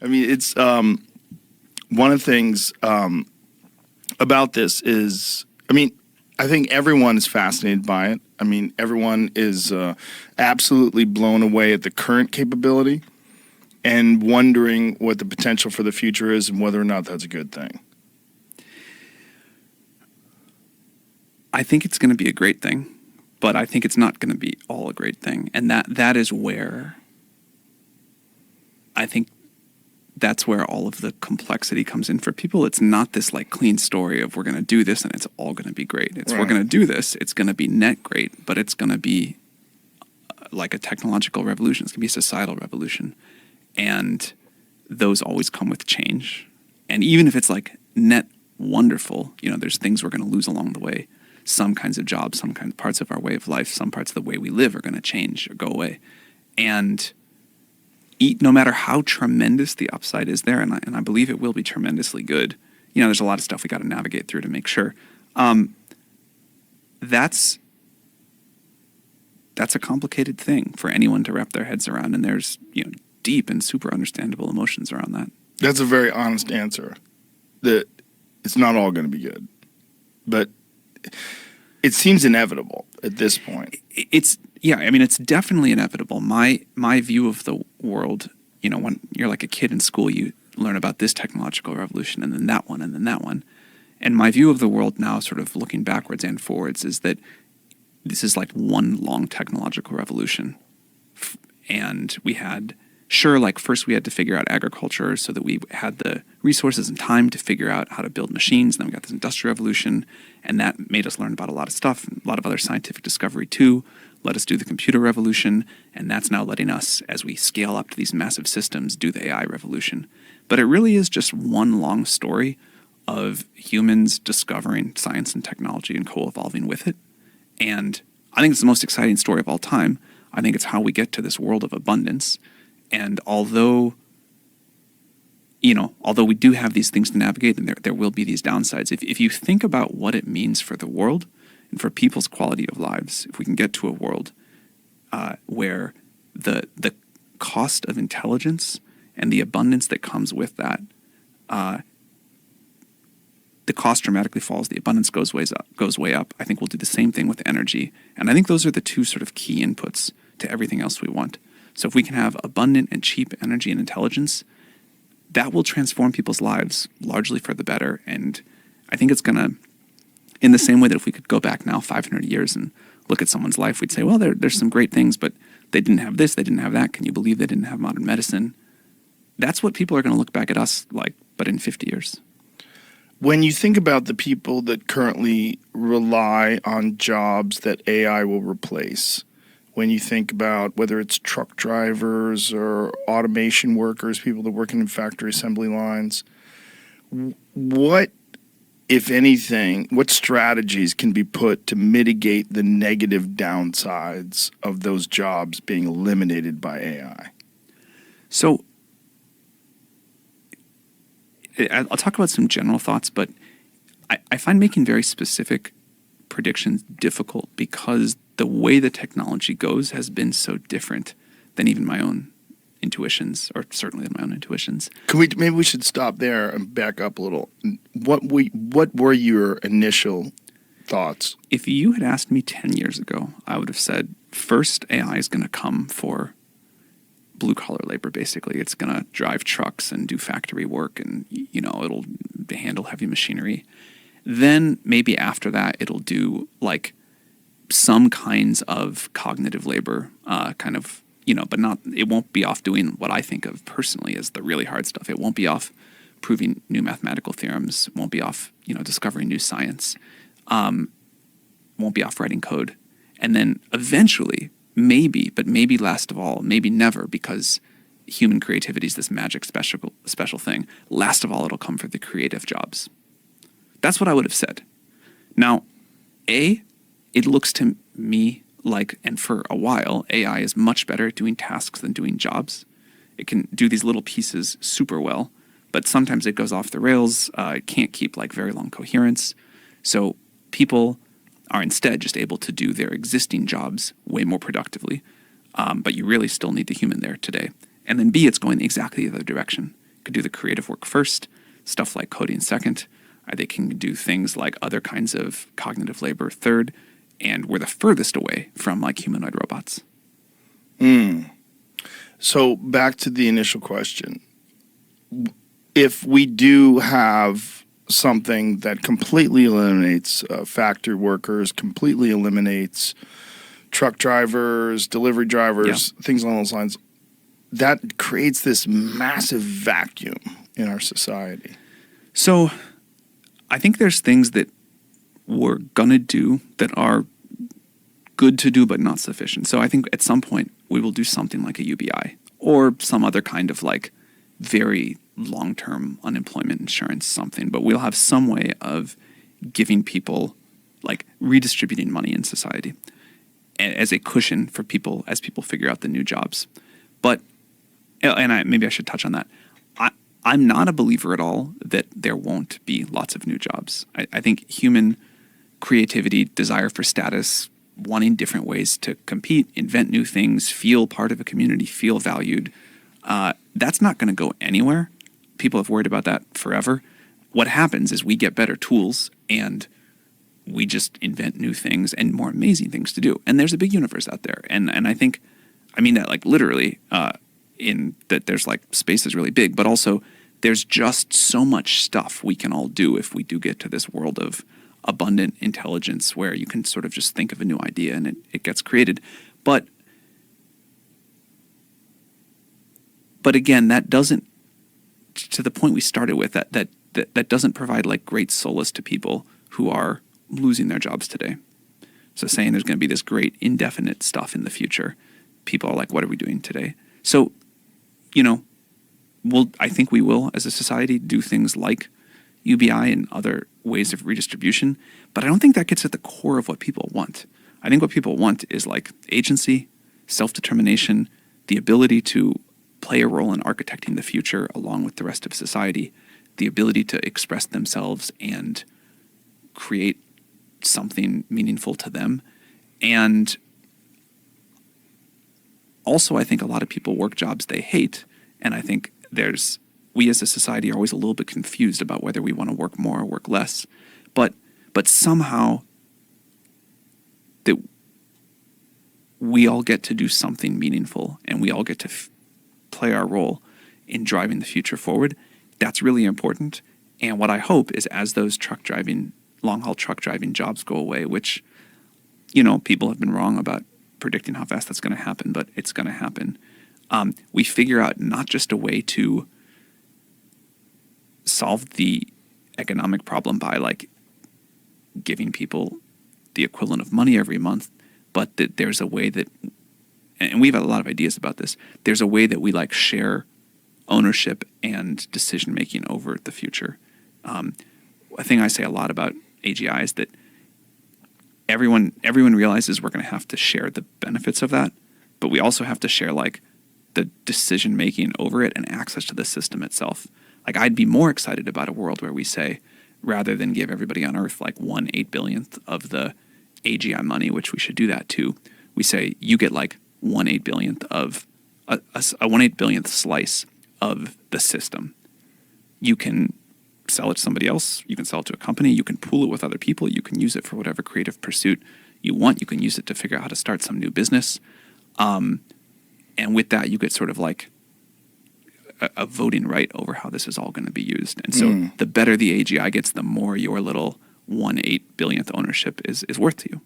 I mean, it's one of the things about this is, I mean, I think everyone is fascinated by it. I mean, everyone is absolutely blown away at the current capability and wondering what the potential for the future is and whether or not that's a good thing. I think it's going to be a great thing, but I think it's not going to be all a great thing. And that is where I think that's where all of the complexity comes in for people. It's not this like clean story of we're going to do this and it's all going to be great. It's We're going to do this. It's going to be net great, but it's going to be like a technological revolution. It's going to be a societal revolution. And those always come with change. And even if it's like net wonderful, there's things we're going to lose along the way. Some kinds of jobs, some kinds of parts of our way of life, some parts of the way we live are going to change or go away. And no matter how tremendous the upside is there, and I believe it will be tremendously good, there's a lot of stuff we got to navigate through to make sure. That's a complicated thing for anyone to wrap their heads around, and there's deep and super understandable emotions around that. That's a very honest answer. That it's not all going to be good, but it seems inevitable at this point. It's definitely inevitable. My view of the world, when you're like a kid in school, you learn about this technological revolution and then that one and then that one. And my view of the world now, sort of looking backwards and forwards, is that this is like one long technological revolution. And we had, first we had to figure out agriculture so that we had the resources and time to figure out how to build machines. Then we got this industrial revolution, and that made us learn about a lot of stuff, a lot of other scientific discovery too. Let us do the computer revolution, and that's now letting us, as we scale up to these massive systems, do the AI revolution. But it really is just one long story of humans discovering science and technology and co-evolving with it. And I think it's the most exciting story of all time. I think it's how we get to this world of abundance. And although we do have these things to navigate, and there will be these downsides, if you think about what it means for the world and for people's quality of lives, if we can get to a world where the cost of intelligence and the abundance that comes with that, the cost dramatically falls, the abundance goes way up. I think we'll do the same thing with energy. And I think those are the two sort of key inputs to everything else we want. So if we can have abundant and cheap energy and intelligence, that will transform people's lives largely for the better. And I think it's going to, in the same way that if we could go back now 500 years and look at someone's life, we'd say, well, there's some great things, but they didn't have this, they didn't have that. Can you believe they didn't have modern medicine? That's what people are going to look back at us like, but in 50 years. When you think about the people that currently rely on jobs that AI will replace, when you think about whether it's truck drivers or automation workers, people that work in factory assembly lines, what, if anything, what strategies can be put to mitigate the negative downsides of those jobs being eliminated by AI? So I'll talk about some general thoughts, but I find making very specific predictions difficult because the way the technology goes has been so different than even my own intuitions, or certainly than my own intuitions. Maybe we should stop there and back up a little. What were your initial thoughts? If you had asked me 10 years ago, I would have said, first, AI is going to come for blue-collar labor, basically. It's going to drive trucks and do factory work, and, it'll handle heavy machinery. Then maybe after that, it'll do, like, some kinds of cognitive labor, but it won't be off doing what I think of personally as the really hard stuff. It won't be off proving new mathematical theorems, won't be off, discovering new science, won't be off writing code. And then eventually, maybe last of all, maybe never, because human creativity is this magic special thing. Last of all, it'll come for the creative jobs. That's what I would have said. Now, it looks to me like, and for a while, AI is much better at doing tasks than doing jobs. It can do these little pieces super well, but sometimes it goes off the rails. It can't keep like very long coherence. So people are instead just able to do their existing jobs way more productively. But you really still need the human there today. And then B, it's going exactly the other direction. could do the creative work first, stuff like coding second. They can do things like other kinds of cognitive labor third, and we're the furthest away from like humanoid robots. So back to the initial question. If we do have something that completely eliminates factory workers, completely eliminates truck drivers, delivery drivers, things along those lines, that creates this massive vacuum in our society. So I think there's things that we're going to do that are good to do but not sufficient. So I think at some point we will do something like a UBI or some other kind of like very long-term unemployment insurance something, but we'll have some way of giving people, like redistributing money in society as a cushion for people as people figure out the new jobs. But, and maybe I should touch on that. I'm not a believer at all that there won't be lots of new jobs. I think human creativity, desire for status, wanting different ways to compete, invent new things, feel part of a community, feel valued, that's not going to go anywhere. People have worried about that forever. What happens is we get better tools and we just invent new things and more amazing things to do. And there's a big universe out there. And I think, I mean that like literally, in that there's like space is really big, but also there's just so much stuff we can all do if we do get to this world of abundant intelligence where you can sort of just think of a new idea and it gets created. But again, that doesn't, to the point we started with, that doesn't provide like great solace to people who are losing their jobs today. So saying there's going to be this great indefinite stuff in the future, people are like, what are we doing today? So, you know, I think we will, as a society, do things like UBI and other ways of redistribution, but I don't think that gets at the core of what people want. I think what people want is like agency, self-determination, the ability to play a role in architecting the future along with the rest of society, the ability to express themselves and create something meaningful to them. And also, I think a lot of people work jobs they hate, and I think we as a society are always a little bit confused about whether we want to work more or work less. But somehow that we all get to do something meaningful and we all get to play our role in driving the future forward. That's really important. And what I hope is as those long-haul truck driving jobs go away, which, you know, people have been wrong about predicting how fast that's going to happen, but it's going to happen. We figure out not just a way to solve the economic problem by like giving people the equivalent of money every month, but that there's a way that, and we've had a lot of ideas about this, there's a way that we like share ownership and decision making over the future. A thing I say a lot about AGI is that everyone realizes we're going to have to share the benefits of that, but we also have to share like the decision making over it and access to the system itself. Like I'd be more excited about a world where we say, rather than give everybody on Earth like 1/8 billionth of the AGI money, which we should do that too, we say you get like 1/8 billionth of a 1/8 billionth slice of the system. You can sell it to somebody else. You can sell it to a company. You can pool it with other people. You can use it for whatever creative pursuit you want. You can use it to figure out how to start some new business. And with that, you get sort of like a voting right over how this is all going to be used. And so the better the AGI gets, the more your little 1/8 billionth ownership is worth to you.